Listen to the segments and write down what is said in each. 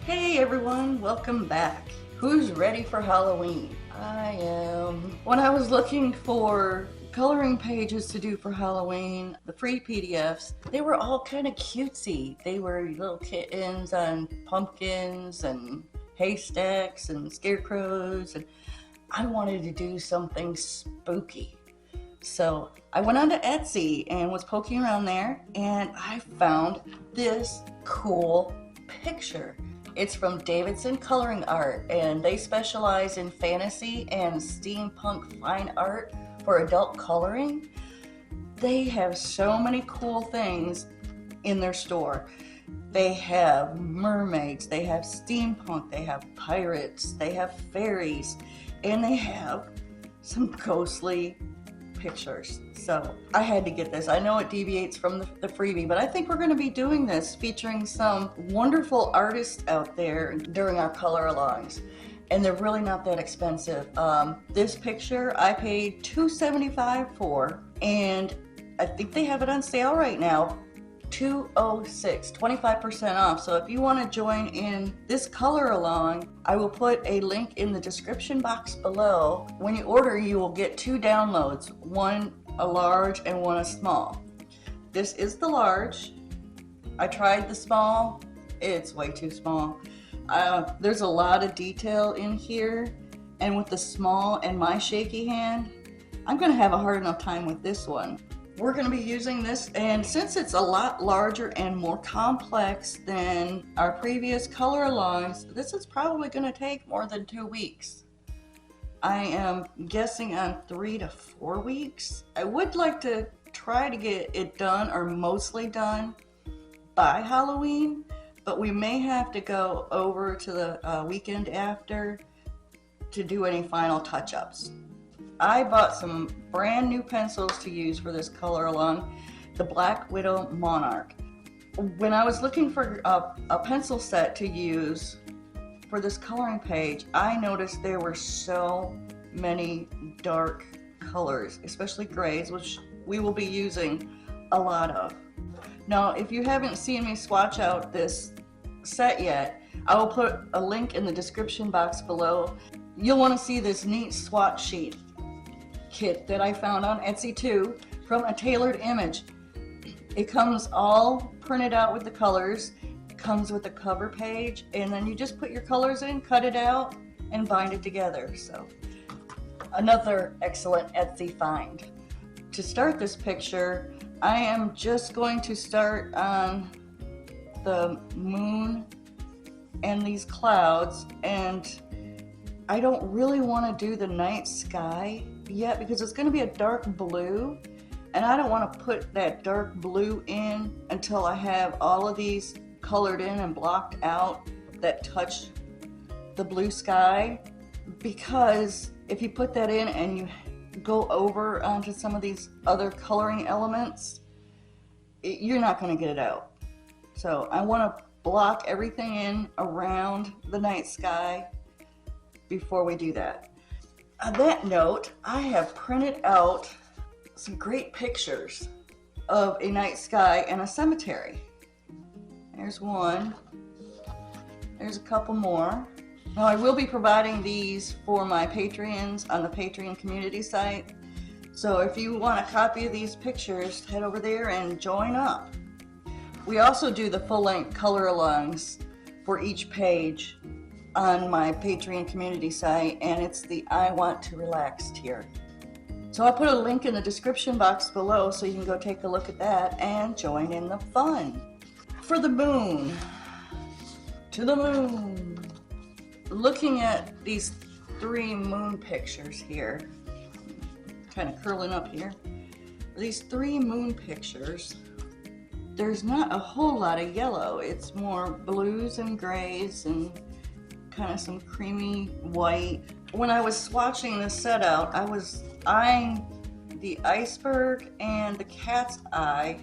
Hey everyone, welcome back. Who's ready for Halloween? I am. When I was looking for coloring pages to do for Halloween, the free PDFs, they were all kind of cutesy. They were little kittens on pumpkins and haystacks and scarecrows, and I wanted to do something spooky. So I went onto Etsy and was poking around there, and I found this cool picture. It's from Davidson Coloring Art, and they specialize in fantasy and steampunk fine art for adult coloring. They have so many cool things in their store. They have mermaids, they have steampunk, they have pirates, they have fairies, and they have some ghostly pictures. So I had to get this. I know it deviates from the freebie, but I think we're going to be doing this featuring some wonderful artists out there during our color alongs, and they're really not that expensive. This picture I paid $2.75 for, and I think they have it on sale right now. $2.06, 25% off. So if you want to join in this color along, I will put a link in the description box below. When you order, you will get 2 downloads, one a large and one a small. This is the large. I tried the small. It's way too small. There's a lot of detail in here, and with the small and my shaky hand, I'm going to have a hard enough time with this one. We're going to be using this, and since it's a lot larger and more complex than our previous color alongs, this is probably going to take more than 2 weeks. I am guessing on 3 to 4 weeks. I would like to try to get it done, or mostly done, by Halloween, but we may have to go over to the weekend after to do any final touch-ups. I bought some brand new pencils to use for this color along, the Black Widow Monarch. When I was looking for a pencil set to use for this coloring page, I noticed there were so many dark colors, especially grays, which we will be using a lot of. Now, if you haven't seen me swatch out this set yet, I will put a link in the description box below. You'll want to see this neat swatch sheet kit that I found on Etsy too, from A Tailored Image. It comes all printed out with the colors, comes with a cover page, and then you just put your colors in, cut it out, and bind it together. So another excellent Etsy find. To start this picture, I am just going to start on the moon and these clouds, and I don't really want to do the night sky yet because it's going to be a dark blue, and I don't want to put that dark blue in until I have all of these colored in and blocked out that touch the blue sky, because if you put that in and you go over onto some of these other coloring elements, you're not going to get it out. So I want to block everything in around the night sky before we do that. On that note, I have printed out some great pictures of a night sky and a cemetery. There's one. There's a couple more. Now, I will be providing these for my Patreons on the Patreon community site. So if you want a copy of these pictures, head over there and join up. We also do the full-length color alongs for each page on my Patreon community site, and it's the I Want to Relax tier. So I'll put a link in the description box below so you can go take a look at that and join in the fun. For the moon, to the moon. Looking at these 3 moon pictures here, kind of curling up here. These 3 moon pictures, there's not a whole lot of yellow. It's more blues and grays and kind of some creamy white. When I was swatching this set out, I was eyeing the iceberg and the cat's eye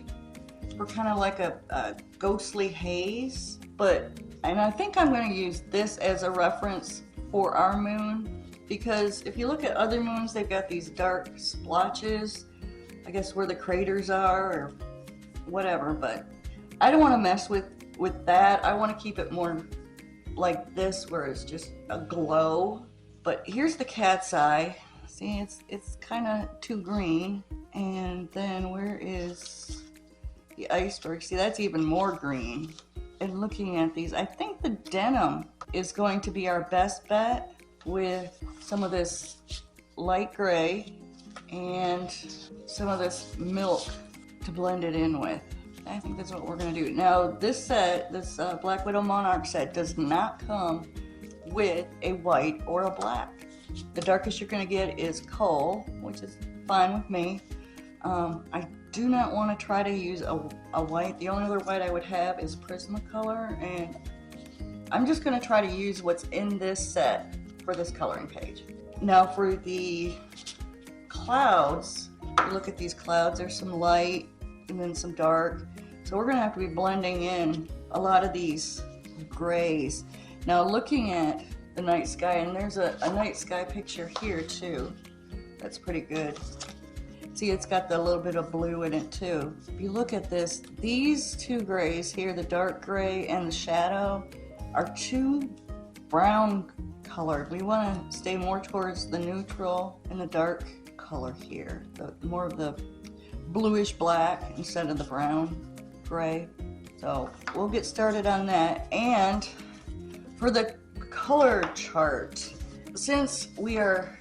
for kind of like a ghostly haze, and I think I'm going to use this as a reference for our moon, because if you look at other moons, they've got these dark splotches, I guess where the craters are or whatever, but I don't want to mess with that. I want to keep it more like this where it's just a glow. But here's the cat's eye. See, it's kind of too green. And then where is the iceberg? See, that's even more green. And looking at these, I think the denim is going to be our best bet with some of this light gray and some of this milk to blend it in with. I think that's what we're gonna do. Now this set, this Black Widow Monarch set, does not come with a white or a black. The darkest you're gonna get is coal, which is fine with me. I do not want to try to use a white. The only other white I would have is Prismacolor, and I'm just going to try to use what's in this set for this coloring page. Now for the clouds, look at these clouds. There's some light and then some dark. So we're going to have to be blending in a lot of these grays. Now looking at the night sky, and there's a night sky picture here too. That's pretty good. See, it's got the little bit of blue in it too. If you look at this, these two grays here, the dark gray and the shadow, are too brown colored. We want to stay more towards the neutral and the dark color here, more of the bluish black instead of the brown gray. So we'll get started on that. And for the color chart, since we are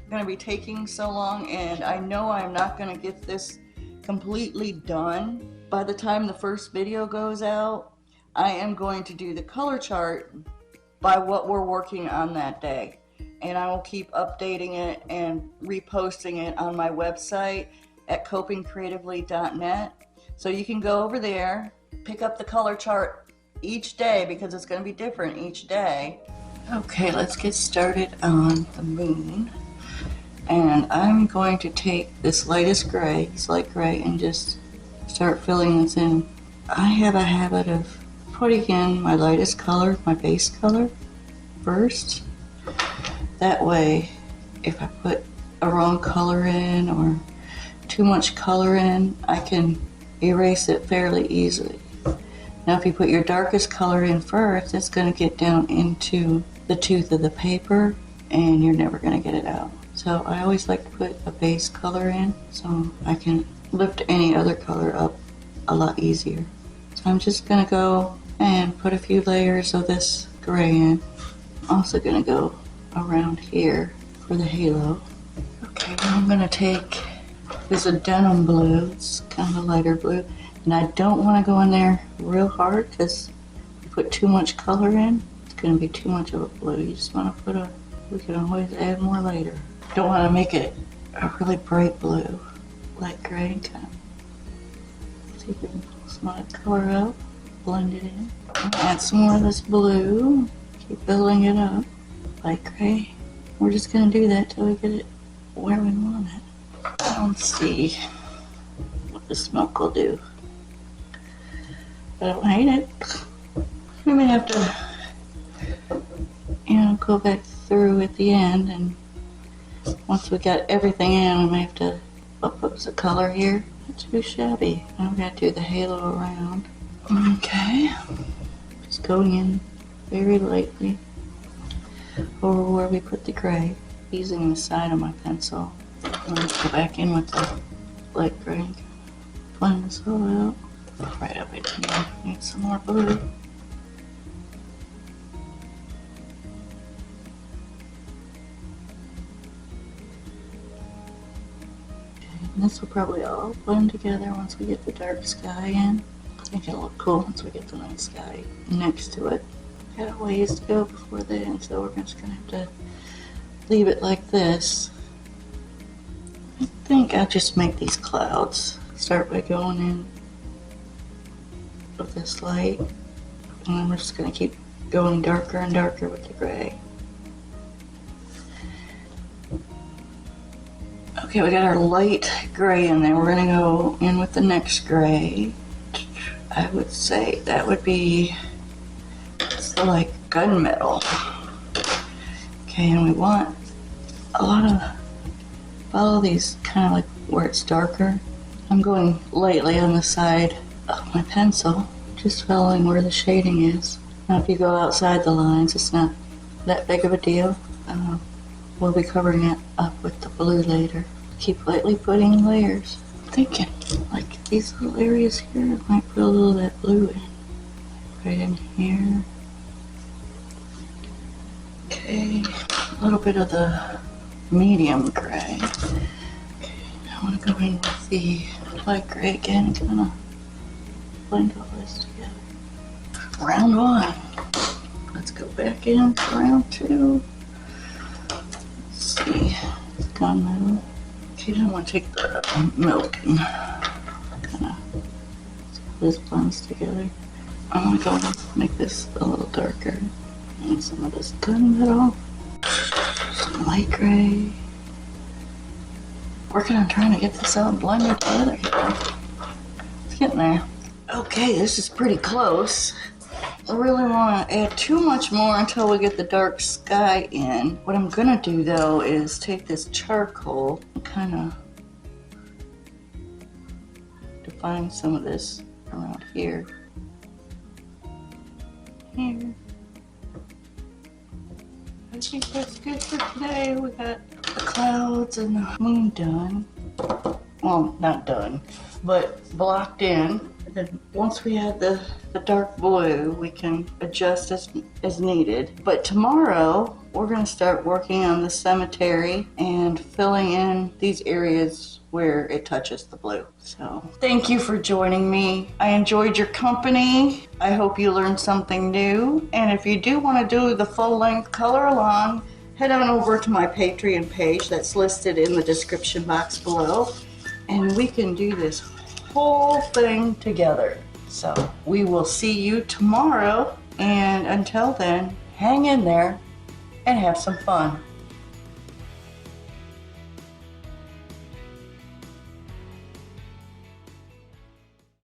going to be taking so long, and I know I'm not going to get this completely done by the time the first video goes out, I am going to do the color chart by what we're working on that day, and I will keep updating it and reposting it on my website at copingcreatively.net. So you can go over there, pick up the color chart each day because it's going to be different each day. Okay, let's get started on the moon. And I'm going to take this lightest gray, this light gray, and just start filling this in. I have a habit of putting in my lightest color, my base color, first. That way, if I put a wrong color in or too much color in, I can erase it fairly easily. Now if you put your darkest color in first, it's going to get down into the tooth of the paper and you're never going to get it out. So I always like to put a base color in so I can lift any other color up a lot easier. So I'm just going to go and put a few layers of this gray in. Also going to go around here for the halo. Okay, now I'm going to take this a Denim Blue. It's kind of a lighter blue. And I don't want to go in there real hard because if you put too much color in, it's going to be too much of a blue. You just want to put we can always add more later. Don't want to make it a really bright blue, light gray, kind of. See if we can pull some of the color out, blend it in. Add some more of this blue, keep building it up, light gray. We're just going to do that till we get it where we want it. Let's see what the smoke will do. I don't hate it. We may have to, go back through at the end, and once we got everything in, we may have to up the color here. Not too shabby. Now we're going to do the halo around. Okay. Just going in very lightly over where we put the gray, using the side of my pencil. Let's go back in with the light gray. Blend this all out. Right up in here. Need some more blue. Okay, and this will probably all blend together once we get the dark sky in. I think it'll look cool once we get the night sky next to it. Got a ways to go before then, so we're just gonna have to leave it like this. I think I'll just make these clouds. Start by going in with this light, and then we're just going to keep going darker and darker with the gray. Okay, we got our light gray in there. We're going to go in with the next gray. I would say that would be like gunmetal. Okay, and we want a lot of, follow these kind of like where it's darker. I'm going lightly on the side of my pencil, just following where the shading is. Now if you go outside the lines, it's not that big of a deal. We'll be covering it up with the blue later. Keep lightly putting layers. I'm thinking, like these little areas here, I might put a little of that blue in. Right in here. Okay, a little bit of the medium gray. Okay, now I want to go in with the light gray again and kind of blend all this together. Round 1. Let's go back in to round 2. Let's see, gunmetal. Okay, now I want to take the milk and kind of see how this blends together. I'm going to go and make this a little darker. And some of this gunmetal, some light gray. Working on trying to get this all blended together here. It's getting there. Okay, this is pretty close. I really want to add too much more until we get the dark sky in. What I'm gonna do though is take this charcoal and kind of define some of this around here. Here. I think that's good for today. We got the clouds and the moon done. Well, not done, but blocked in. And then once we add the dark blue, we can adjust as needed. But tomorrow, we're gonna start working on the cemetery and filling in these areas where it touches the blue. So thank you for joining me. I enjoyed your company. I hope you learned something new. And if you do want to do the full length color along, head on over to my Patreon page that's listed in the description box below. And we can do this whole thing together. So we will see you tomorrow. And until then, hang in there and have some fun.